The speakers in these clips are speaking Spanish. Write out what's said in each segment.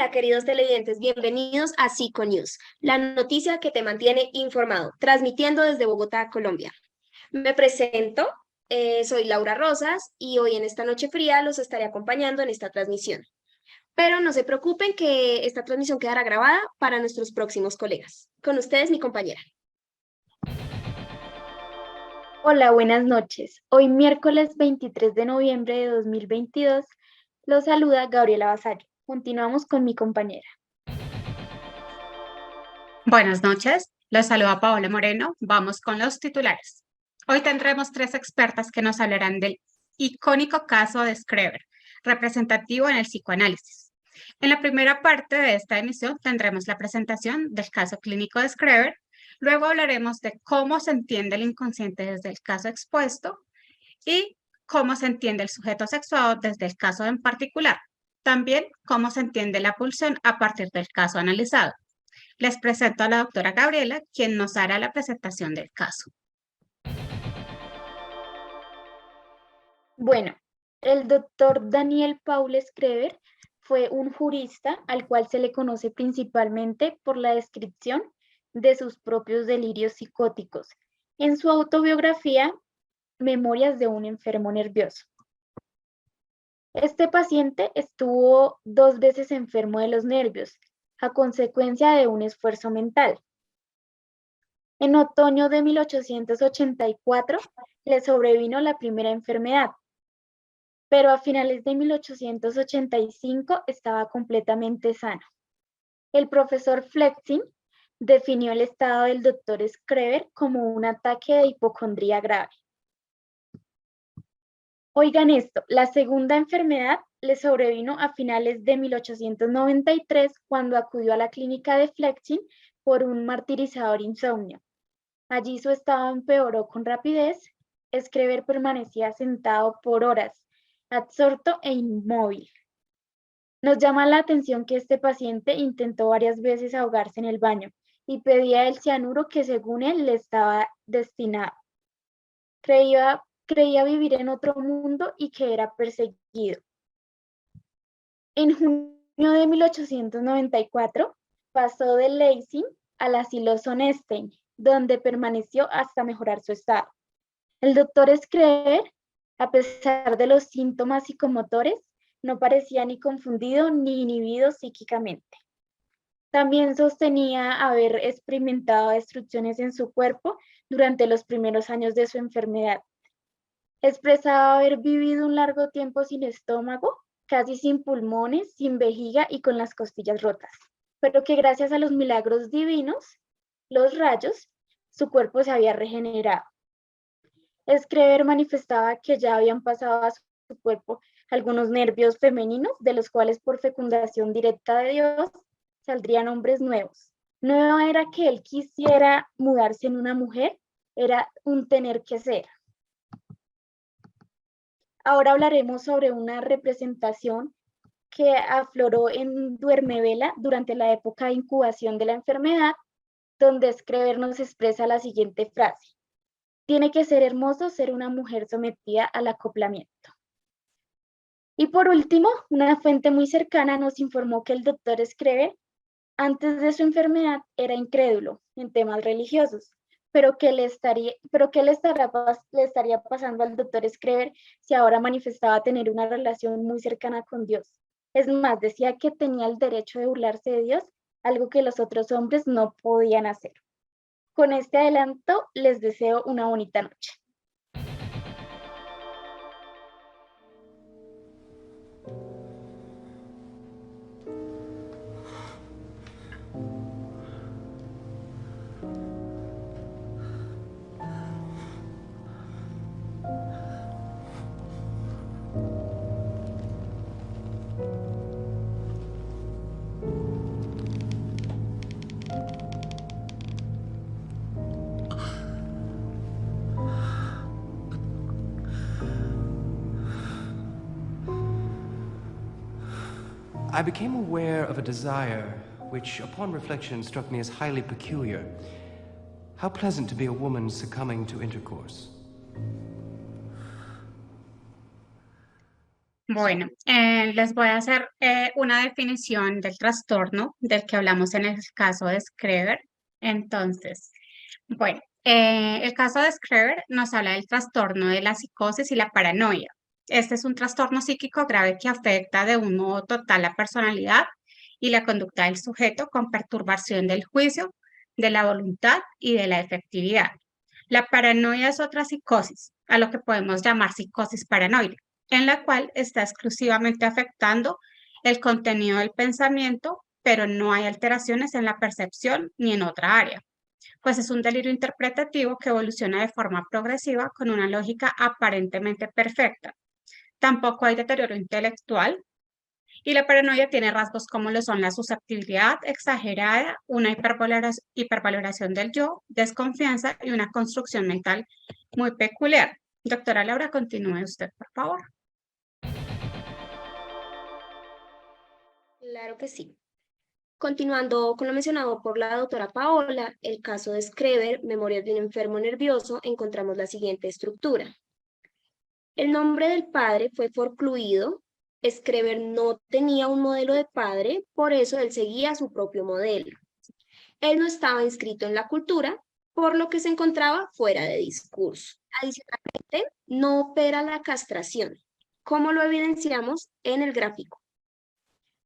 Hola, queridos televidentes, bienvenidos a Psico News, la noticia que te mantiene informado, transmitiendo desde Bogotá, Colombia. Me presento, soy Laura Rosas y hoy en esta noche fría los estaré acompañando en esta transmisión. Pero no se preocupen que esta transmisión quedará grabada para nuestros próximos colegas. Con ustedes, mi compañera. Hola, buenas noches. Hoy miércoles 23 de noviembre de 2022, los saluda Gabriela Vasallo. Continuamos con mi compañera. Buenas noches, los saluda Paola Moreno. Vamos con los titulares. Hoy tendremos tres expertas que nos hablarán del icónico caso de Schreber, representativo en el psicoanálisis. En la primera parte de esta emisión tendremos la presentación del caso clínico de Schreber. Luego hablaremos de cómo se entiende el inconsciente desde el caso expuesto y cómo se entiende el sujeto sexuado desde el caso en particular. También cómo se entiende la pulsión a partir del caso analizado. Les presento a la doctora Gabriela, quien nos hará la presentación del caso. Bueno, el doctor Daniel Paul Schreber fue un jurista al cual se le conoce principalmente por la descripción de sus propios delirios psicóticos en su autobiografía Memorias de un enfermo nervioso. Este paciente estuvo 2 veces enfermo de los nervios a consecuencia de un esfuerzo mental. En otoño de 1884 le sobrevino la primera enfermedad, pero a finales de 1885 estaba completamente sano. El profesor Flexing definió el estado del doctor Schreber como un ataque de hipocondría grave. Oigan esto, la segunda enfermedad le sobrevino a finales de 1893 cuando acudió a la clínica de Flexing por un martirizador insomnio. Allí su estado empeoró con rapidez. Schreber permanecía sentado por horas, absorto e inmóvil. Nos llama la atención que este paciente intentó varias veces ahogarse en el baño y pedía el cianuro que según él le estaba destinado. Creía vivir en otro mundo y que era perseguido. En junio de 1894 pasó de Leipzig al asilo Sonnenstein, donde permaneció hasta mejorar su estado. El doctor Schreber, a pesar de los síntomas psicomotores, no parecía ni confundido ni inhibido psíquicamente. También sostenía haber experimentado destrucciones en su cuerpo durante los primeros años de su enfermedad. Expresaba haber vivido un largo tiempo sin estómago, casi sin pulmones, sin vejiga y con las costillas rotas, pero que gracias a los milagros divinos, los rayos, su cuerpo se había regenerado. Schreber manifestaba que ya habían pasado a su cuerpo algunos nervios femeninos, de los cuales por fecundación directa de Dios saldrían hombres nuevos. No era que él quisiera mudarse en una mujer, era un tener que ser. Ahora hablaremos sobre una representación que afloró en Duermevela durante la época de incubación de la enfermedad, donde Schreber nos expresa la siguiente frase: tiene que ser hermoso ser una mujer sometida al acoplamiento. Y por último, una fuente muy cercana nos informó que el doctor Schreber, antes de su enfermedad, era incrédulo en temas religiosos, pero que le estaría pasando al doctor Schreber si ahora manifestaba tener una relación muy cercana con Dios. Es más, decía que tenía el derecho de burlarse de Dios, algo que los otros hombres no podían hacer. Con este adelanto, les deseo una bonita noche. I became aware of a desire which, upon reflection, struck me as highly peculiar. How pleasant to be a woman succumbing to intercourse. Bueno, les voy a hacer una definición del trastorno del que hablamos en el caso de Schreber. Entonces, bueno, el caso de Schreber nos habla del trastorno de la psicosis y la paranoia. Este es un trastorno psíquico grave que afecta de un modo total la personalidad y la conducta del sujeto con perturbación del juicio, de la voluntad y de la efectividad. La paranoia es otra psicosis, a lo que podemos llamar psicosis paranoide, en la cual está exclusivamente afectando el contenido del pensamiento, pero no hay alteraciones en la percepción ni en otra área, pues es un delirio interpretativo que evoluciona de forma progresiva con una lógica aparentemente perfecta. Tampoco hay deterioro intelectual y la paranoia tiene rasgos como lo son la susceptibilidad exagerada, una hipervaloración del yo, desconfianza y una construcción mental muy peculiar. Doctora Laura, continúe usted, por favor. Claro que sí. Continuando con lo mencionado por la doctora Paola, el caso de Schreber, Memorias de un enfermo nervioso, encontramos la siguiente estructura. El nombre del padre fue forcluido. Schreber no tenía un modelo de padre, por eso él seguía su propio modelo. Él no estaba inscrito en la cultura, por lo que se encontraba fuera de discurso. Adicionalmente, no opera la castración, como lo evidenciamos en el gráfico.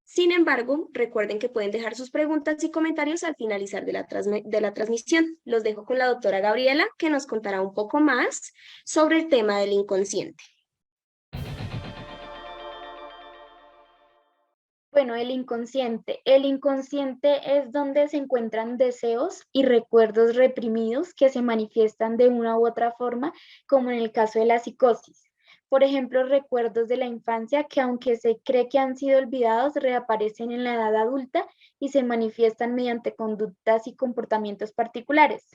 Sin embargo, recuerden que pueden dejar sus preguntas y comentarios al finalizar de la transmisión. Los dejo con la doctora Gabriela, que nos contará un poco más sobre el tema del inconsciente. Bueno, el inconsciente. El inconsciente es donde se encuentran deseos y recuerdos reprimidos que se manifiestan de una u otra forma, como en el caso de la psicosis. Por ejemplo, recuerdos de la infancia que aunque se cree que han sido olvidados, reaparecen en la edad adulta y se manifiestan mediante conductas y comportamientos particulares.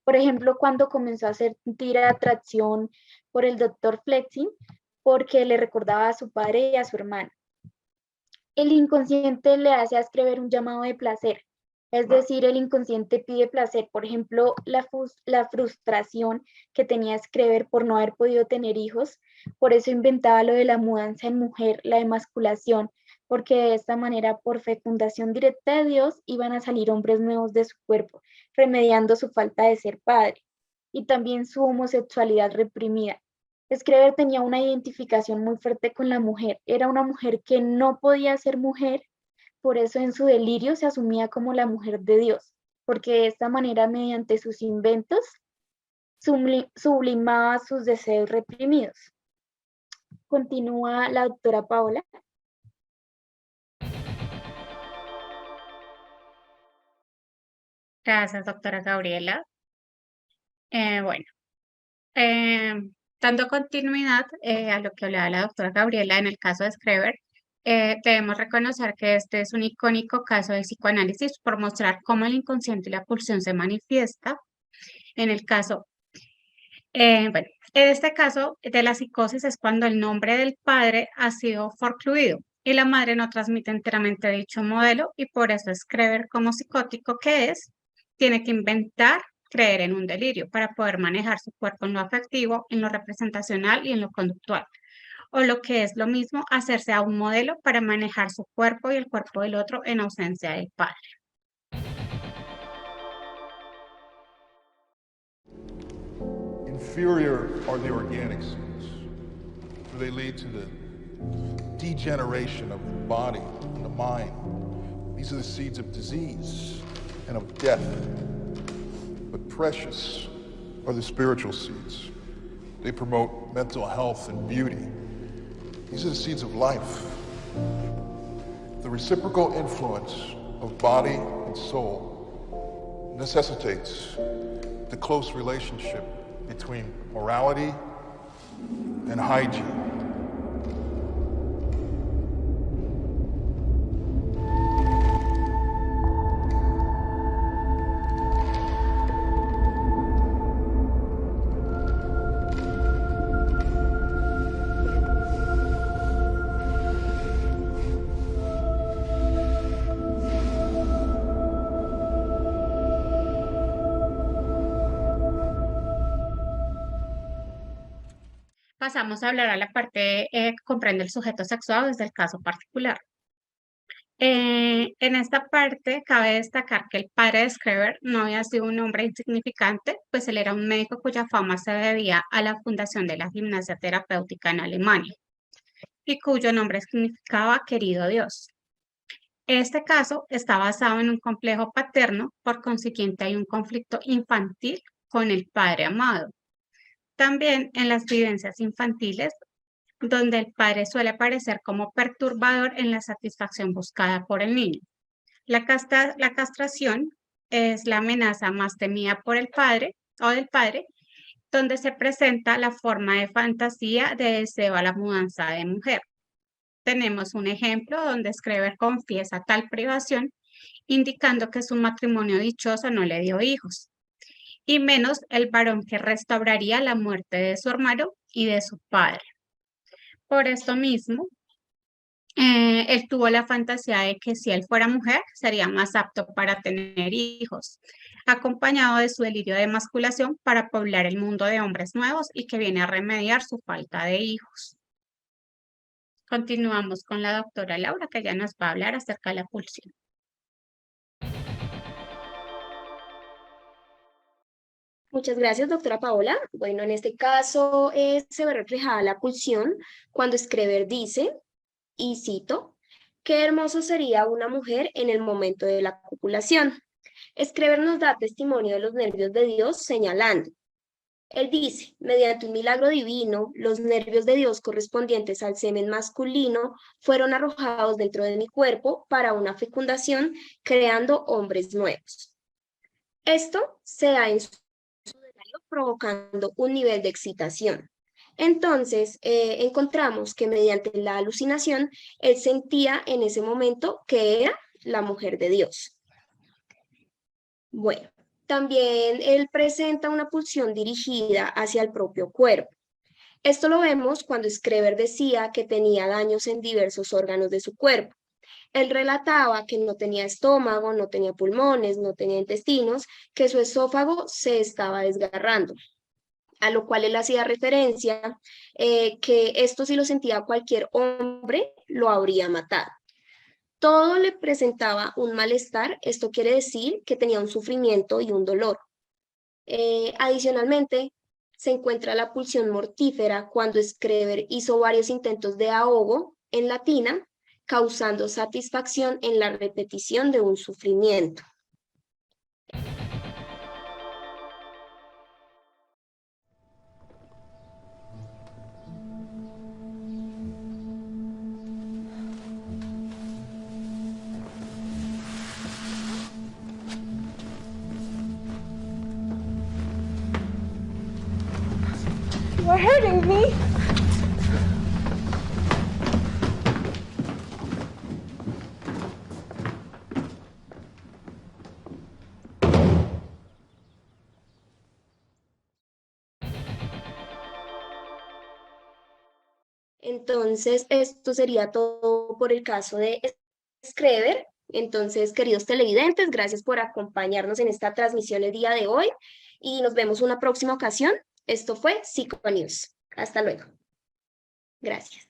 Por ejemplo, cuando comenzó a sentir atracción por el doctor Flexing, porque le recordaba a su padre y a su hermano. El inconsciente le hace a Schreber un llamado de placer, es decir, el inconsciente pide placer. Por ejemplo, la frustración que tenía Schreber por no haber podido tener hijos, por eso inventaba lo de la mudanza en mujer, la emasculación, porque de esta manera, por fecundación directa de Dios, iban a salir hombres nuevos de su cuerpo, remediando su falta de ser padre, y también su homosexualidad reprimida. Schreber tenía una identificación muy fuerte con la mujer. Era una mujer que no podía ser mujer, por eso en su delirio se asumía como la mujer de Dios, porque de esta manera, mediante sus inventos, sublimaba sus deseos reprimidos. Continúa la doctora Paola. Gracias, doctora Gabriela. Bueno, eh, dando continuidad a lo que hablaba la doctora Gabriela en el caso de Schreber, debemos reconocer que este es un icónico caso de psicoanálisis por mostrar cómo el inconsciente y la pulsión se manifiesta. En el caso, bueno, en este caso de la psicosis es cuando el nombre del padre ha sido forcluido y la madre no transmite enteramente dicho modelo y por eso Schreber, como psicótico que es, tiene que inventar creer en un delirio para poder manejar su cuerpo en lo afectivo, en lo representacional y en lo conductual. O lo que es lo mismo, hacerse a un modelo para manejar su cuerpo y el cuerpo del otro en ausencia del padre. Inferior are the organic seeds, for they lead to the degeneration of the body and the mind. These are the seeds of disease and of death. But precious are the spiritual seeds. They promote mental health and beauty. These are the seeds of life. The reciprocal influence of body and soul necessitates the close relationship between morality and hygiene. Pasamos a hablar a la parte que comprende el sujeto sexuado desde el caso particular. En esta parte cabe destacar que el padre de Schreber no había sido un hombre insignificante, pues él era un médico cuya fama se debía a la fundación de la gimnasia terapéutica en Alemania y cuyo nombre significaba querido Dios. Este caso está basado en un complejo paterno, por consiguiente hay un conflicto infantil con el padre amado. También en las vivencias infantiles, donde el padre suele aparecer como perturbador en la satisfacción buscada por el niño. La castración es la amenaza más temida por el padre o del padre, donde se presenta la forma de fantasía de deseo a la mudanza de mujer. Tenemos un ejemplo donde Schreber confiesa tal privación, indicando que su matrimonio dichoso no le dio hijos, y menos el varón que restauraría la muerte de su hermano y de su padre. Por esto mismo, él tuvo la fantasía de que si él fuera mujer, sería más apto para tener hijos, acompañado de su delirio de masculación para poblar el mundo de hombres nuevos y que viene a remediar su falta de hijos. Continuamos con la doctora Laura, que ya nos va a hablar acerca de la pulsión. Muchas gracias, doctora Paola. Bueno, en este caso se ve reflejada la pulsión cuando Schreber dice, y cito, qué hermoso sería una mujer en el momento de la copulación. Schreber nos da testimonio de los nervios de Dios señalando. Él dice, mediante un milagro divino, los nervios de Dios correspondientes al semen masculino fueron arrojados dentro de mi cuerpo para una fecundación, creando hombres nuevos. Esto se da en su diario provocando un nivel de excitación. Entonces, encontramos que mediante la alucinación, él sentía en ese momento que era la mujer de Dios. Bueno, también él presenta una pulsión dirigida hacia el propio cuerpo. Esto lo vemos cuando Schreber decía que tenía daños en diversos órganos de su cuerpo. Él relataba que no tenía estómago, no tenía pulmones, no tenía intestinos, que su esófago se estaba desgarrando, a lo cual él hacía referencia que esto si lo sentía cualquier hombre, lo habría matado. Todo le presentaba un malestar, esto quiere decir que tenía un sufrimiento y un dolor. Adicionalmente, se encuentra la pulsión mortífera cuando Schreber hizo varios intentos de ahogo en la tina, causando satisfacción en la repetición de un sufrimiento. You're hurting me. Entonces, esto sería todo por el caso de Schreber. Entonces, queridos televidentes, gracias por acompañarnos en esta transmisión el día de hoy y nos vemos una próxima ocasión. Esto fue Psiconews. Hasta luego. Gracias.